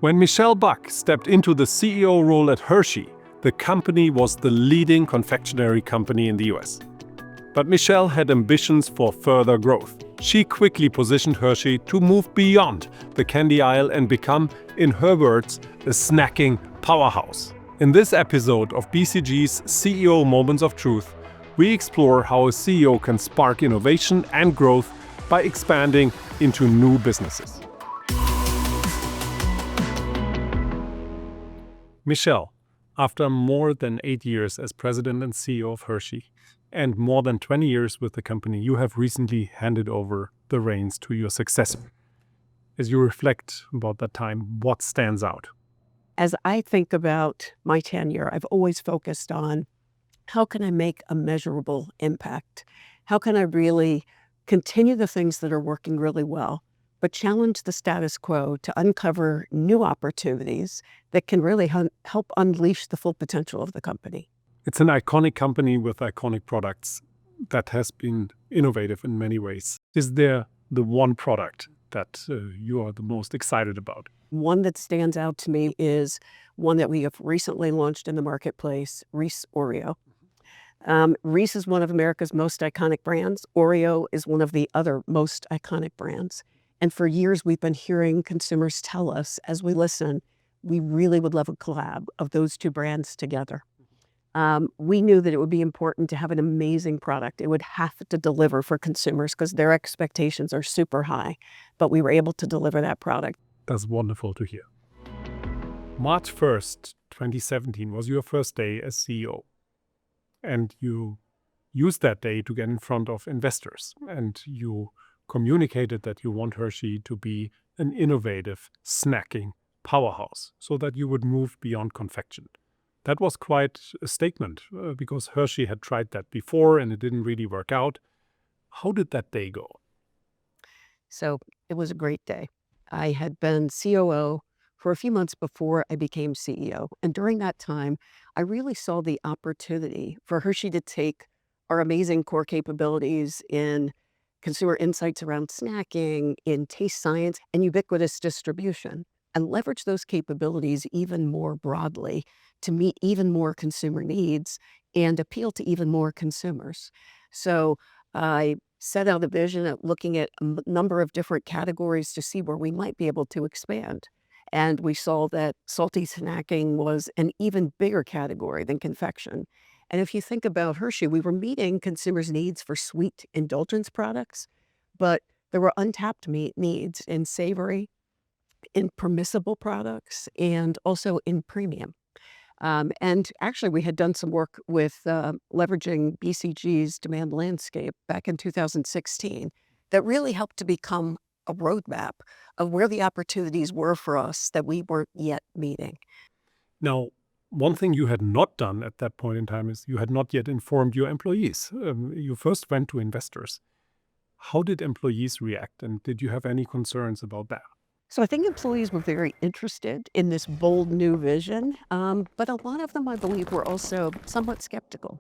When Michele Buck stepped into the CEO role at Hershey, the company was the leading confectionery company in the US. But Michele had ambitions for further growth. She quickly positioned Hershey to move beyond the candy aisle and become, in her words, a snacking powerhouse. In this episode of BCG's CEO Moments of Truth, we explore how a CEO can spark innovation and growth by expanding into new businesses. Michele, after more than 8 years as president and CEO of Hershey, and more than 20 years with the company, you have recently handed over the reins to your successor. As you reflect about that time, what stands out? As I think about my tenure, I've always focused on how can I make a measurable impact? How can I really continue the things that are working really well, but challenge the status quo to uncover new opportunities that can really help unleash the full potential of the company? It's an iconic company with iconic products that has been innovative in many ways. Is there the one product that you are the most excited about? One that stands out to me is one that we have recently launched in the marketplace, Reese Oreo. Reese is one of America's most iconic brands. Oreo is one of the other most iconic brands. And for years, we've been hearing consumers tell us, as we listen, we really would love a collab of those two brands together. We knew that it would be important to have an amazing product. It would have to deliver for consumers because their expectations are super high, but we were able to deliver that product. That's wonderful to hear. March 1st, 2017 was your first day as CEO. And you used that day to get in front of investors. And you communicated that you want Hershey to be an innovative snacking powerhouse so that you would move beyond confection. That was quite a statement because Hershey had tried that before and it didn't really work out. How did that day go? So it was a great day. I had been COO for a few months before I became CEO. And during that time, I really saw the opportunity for Hershey to take our amazing core capabilities in consumer insights around snacking, in taste science, and ubiquitous distribution, and leverage those capabilities even more broadly to meet even more consumer needs and appeal to even more consumers. So I set out a vision at looking at a number of different categories to see where we might be able to expand. And we saw that salty snacking was an even bigger category than confection. And if you think about Hershey, we were meeting consumers' needs for sweet indulgence products, but there were untapped needs in savory, in permissible products, and also in premium. And actually, we had done some work with leveraging BCG's demand landscape back in 2016 that really helped to become a roadmap of where the opportunities were for us that we weren't yet meeting. Now, one thing you had not done at that point in time is you had not yet informed your employees. You first went to investors. How did employees react, and did you have any concerns about that? So I think employees were very interested in this bold new vision, but a lot of them, I believe, were also somewhat skeptical,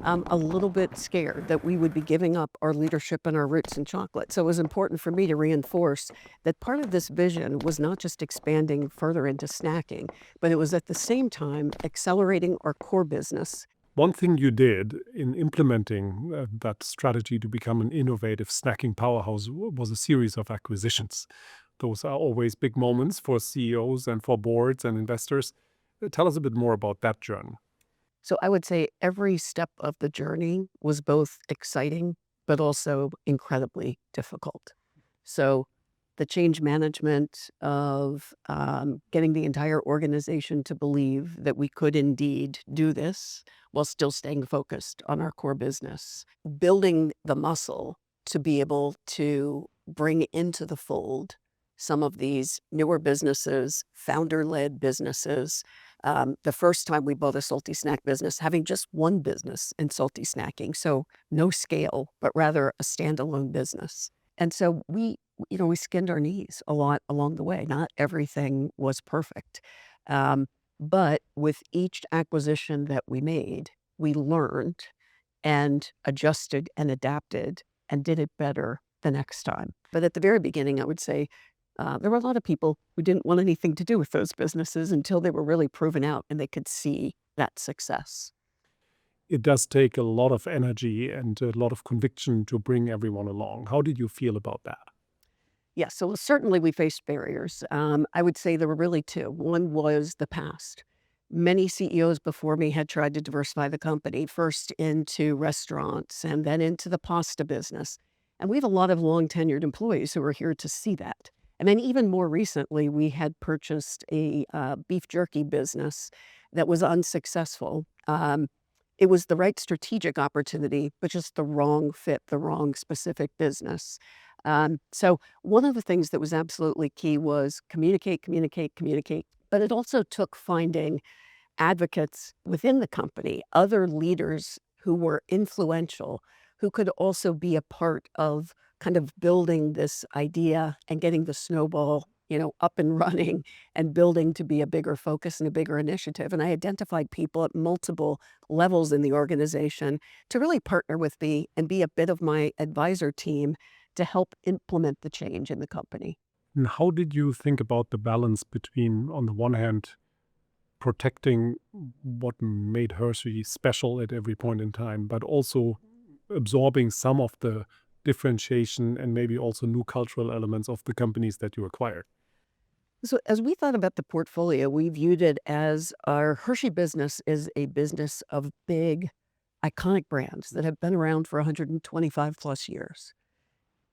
a little bit scared that we would be giving up our leadership and our roots in chocolate. So it was important for me to reinforce that part of this vision was not just expanding further into snacking, but it was at the same time accelerating our core business. One thing you did in implementing that strategy to become an innovative snacking powerhouse was a series of acquisitions. Those are always big moments for CEOs and for boards and investors. Tell us a bit more about that journey. So I would say every step of the journey was both exciting, but also incredibly difficult. So the change management of getting the entire organization to believe that we could indeed do this while still staying focused on our core business, building the muscle to be able to bring into the fold some of these newer businesses, founder-led businesses. The first time we bought a salty snack business, having just one business in salty snacking, so no scale, but rather a standalone business. And so we skinned our knees a lot along the way. Not everything was perfect. But with each acquisition that we made, we learned and adjusted and adapted and did it better the next time. But at the very beginning, I would say There were a lot of people who didn't want anything to do with those businesses until they were really proven out and they could see that success. It does take a lot of energy and a lot of conviction to bring everyone along. How did you feel about that? Yes, so certainly we faced barriers. I would say there were really two. One was the past. Many CEOs before me had tried to diversify the company, first into restaurants and then into the pasta business. And we have a lot of long tenured employees who are here to see that. And then, even more recently, we had purchased a beef jerky business that was unsuccessful. It was the right strategic opportunity, but just the wrong fit, the wrong specific business. So one of the things that was absolutely key was communicate, communicate, communicate. But it also took finding advocates within the company, other leaders who were influential, who could also be a part of kind of building this idea and getting the snowball, up and running and building to be a bigger focus and a bigger initiative. And I identified people at multiple levels in the organization to really partner with me and be a bit of my advisor team to help implement the change in the company. And how did you think about the balance between, on the one hand, protecting what made Hershey special at every point in time, but also absorbing some of the differentiation and maybe also new cultural elements of the companies that you acquired? So, as we thought about the portfolio, we viewed it as our Hershey business is a business of big, iconic brands that have been around for 125 plus years.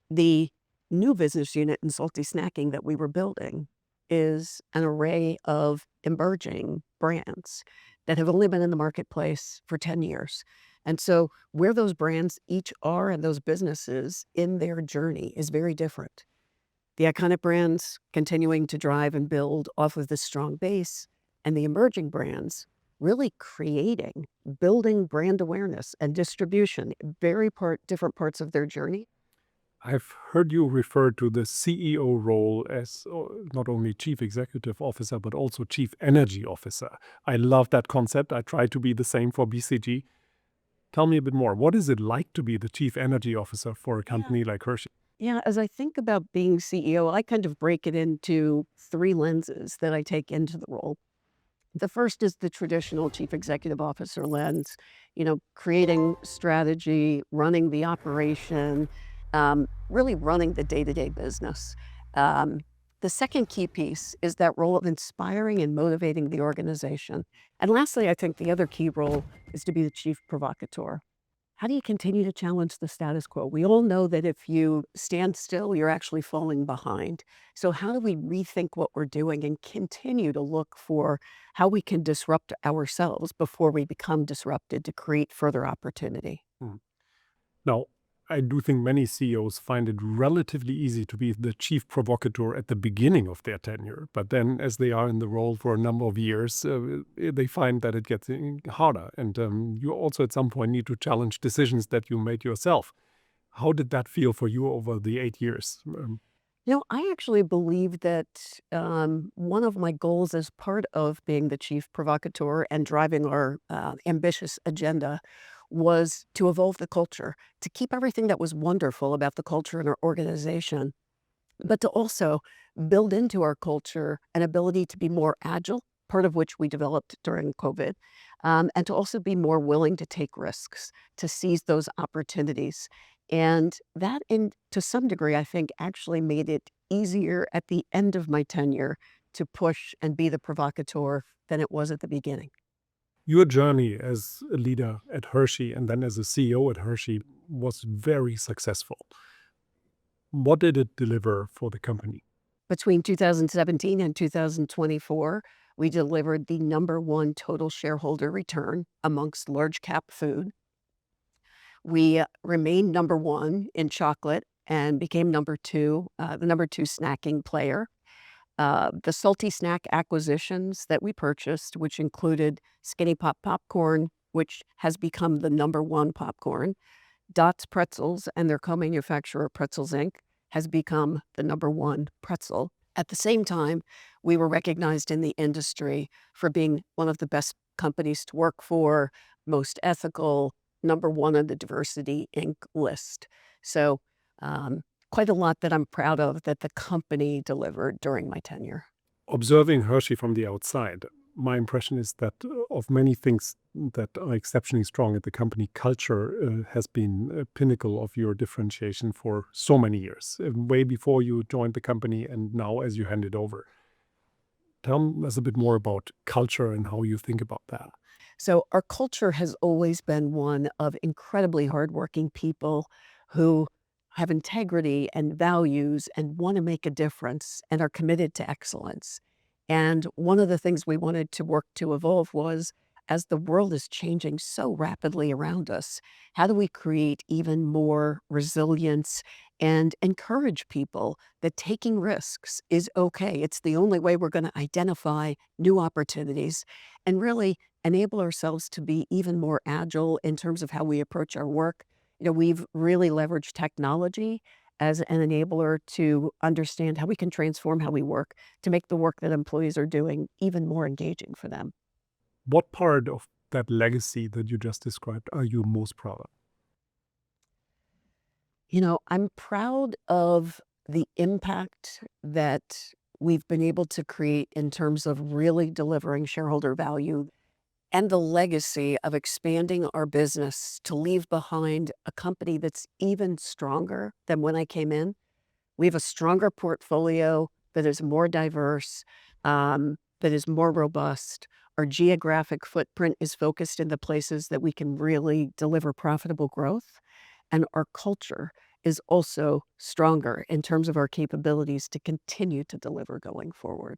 The new business unit in salty snacking that we were building is an array of emerging brands that have only been in the marketplace for 10 years. And so, where those brands each are and those businesses in their journey is very different. The iconic brands continuing to drive and build off of this strong base, and the emerging brands really creating, building brand awareness and distribution, different parts of their journey. I've heard you refer to the CEO role as not only chief executive officer, but also chief energy officer. I love that concept. I try to be the same for BCG. Tell me a bit more. What is it like to be the chief energy officer for a Yeah. company like Hershey? Yeah, as I think about being CEO, I kind of break it into three lenses that I take into the role. The first is the traditional chief executive officer lens, creating strategy, running the operation, really running the day to day business. Um, the second key piece is that role of inspiring and motivating the organization. And lastly, I think the other key role is to be the chief provocateur. How do you continue to challenge the status quo? We all know that if you stand still, you're actually falling behind. So, how do we rethink what we're doing and continue to look for how we can disrupt ourselves before we become disrupted to create further opportunity? Hmm. Now, I do think many CEOs find it relatively easy to be the chief provocateur at the beginning of their tenure. But then, as they are in the role for a number of years, they find that it gets harder. And you also, at some point, need to challenge decisions that you made yourself. How did that feel for you over the 8 years? I actually believe that one of my goals as part of being the chief provocateur and driving our ambitious agenda was to evolve the culture, to keep everything that was wonderful about the culture in our organization, but to also build into our culture an ability to be more agile, part of which we developed during COVID, and to also be more willing to take risks, to seize those opportunities. And that, to some degree, I think actually made it easier at the end of my tenure to push and be the provocateur than it was at the beginning. Your journey as a leader at Hershey and then as a CEO at Hershey was very successful. What did it deliver for the company? Between 2017 and 2024, we delivered the number one total shareholder return amongst large cap food. We remained number one in chocolate and became the number two snacking player. The salty snack acquisitions that we purchased, which included Skinny Pop Popcorn, which has become the number one popcorn, Dots Pretzels and their co-manufacturer Pretzels Inc. has become the number one pretzel. At the same time, we were recognized in the industry for being one of the best companies to work for, most ethical, number one on the Diversity Inc. list. So quite a lot that I'm proud of that the company delivered during my tenure. Observing Hershey from the outside, my impression is that of many things that are exceptionally strong at the company, culture has been a pinnacle of your differentiation for so many years, way before you joined the company and now as you hand it over. Tell us a bit more about culture and how you think about that. So, our culture has always been one of incredibly hardworking people who have integrity and values and want to make a difference and are committed to excellence. And one of the things we wanted to work to evolve was as the world is changing so rapidly around us, how do we create even more resilience and encourage people that taking risks is okay? It's the only way we're going to identify new opportunities and really enable ourselves to be even more agile in terms of how we approach our work. We've really leveraged technology as an enabler to understand how we can transform how we work to make the work that employees are doing even more engaging for them. What part of that legacy that you just described are you most proud of? I'm proud of the impact that we've been able to create in terms of really delivering shareholder value and the legacy of expanding our business to leave behind a company that's even stronger than when I came in. We have a stronger portfolio that is more diverse, that is more robust. Our geographic footprint is focused in the places that we can really deliver profitable growth. And our culture is also stronger in terms of our capabilities to continue to deliver going forward.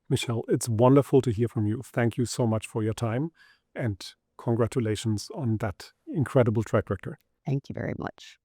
Michelle, it's wonderful to hear from you. Thank you so much for your time and congratulations on that incredible track record. Thank you very much.